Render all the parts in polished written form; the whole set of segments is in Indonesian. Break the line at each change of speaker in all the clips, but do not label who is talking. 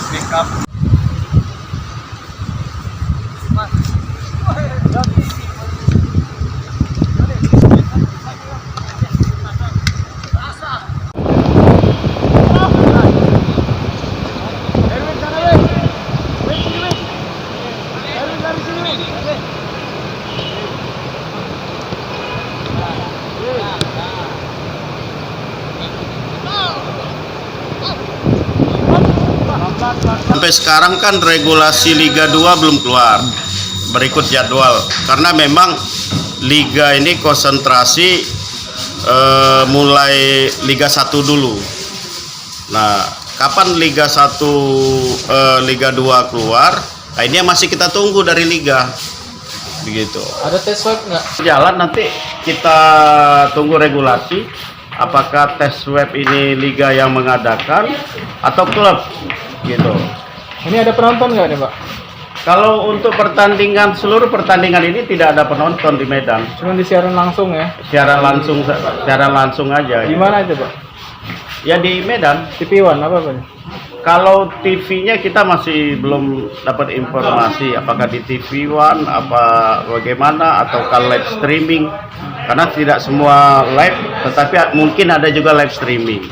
backup.
Sampai sekarang kan regulasi Liga 2 belum keluar, berikut jadwal, karena memang Liga ini konsentrasi mulai Liga 1 dulu. Nah, kapan Liga 1 Liga 2 keluar, nah ini yang masih kita tunggu dari Liga, begitu.
Ada tes swab nggak?
Jalan nanti kita tunggu regulasi, apakah tes swab ini Liga yang mengadakan atau klub, gitu.
Ini ada penonton nggak nih Pak?
Kalau untuk pertandingan, seluruh pertandingan ini tidak ada penonton di Medan.
Cuma disiaran langsung ya?
Secara langsung aja.
Di mana aja Pak?
Ya di Medan.
TV One apa Pak?
Kalau TV-nya kita masih belum dapat informasi apakah di TV One apa bagaimana, atau kalau live streaming. Karena tidak semua live, tetapi mungkin ada juga live streaming.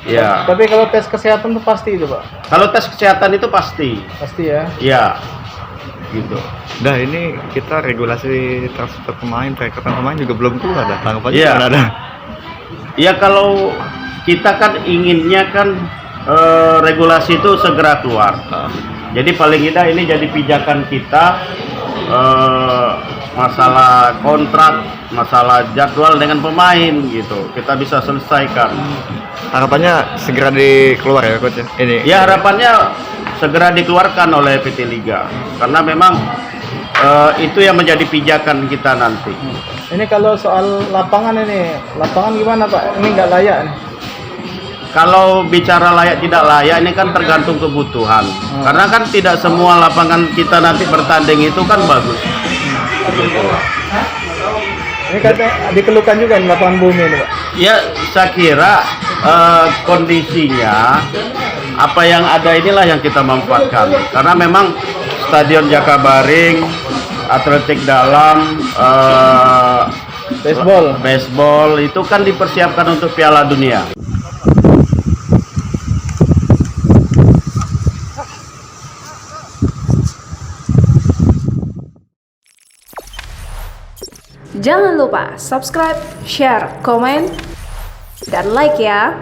Ya.
Tapi kalau tes kesehatan itu pasti itu Pak?
Kalau tes kesehatan itu pasti.
Pasti ya?
Ya. Gitu.
Nah ini kita regulasi transfer pemain, perekrutan pemain juga belum keluar dah. Tanggapannya
Iya.
gimana ada?
Ya kalau kita kan inginnya kan regulasi itu segera keluar. Jadi paling tidak ini jadi pijakan kita, masalah kontrak, masalah jadwal dengan pemain gitu. Kita bisa selesaikan.
Harapannya segera dikeluar ya coach ya? Ini.
Ya harapannya segera dikeluarkan oleh PT Liga. Karena memang itu yang menjadi pijakan kita nanti.
Ini kalau soal lapangan gimana Pak? Ini nggak layak nih?
Kalau bicara layak tidak layak ini kan tergantung kebutuhan. Karena kan tidak semua lapangan kita nanti bertanding itu kan bagus.
Ini katanya dikeluhkan juga nih lapangan bumi ini Pak?
Ya saya kira kondisinya apa yang ada inilah yang kita manfaatkan. Karena memang Stadion Jakabaring, atletik dalam, baseball itu kan dipersiapkan untuk Piala Dunia.
Jangan lupa subscribe, share, komen, dan like ya.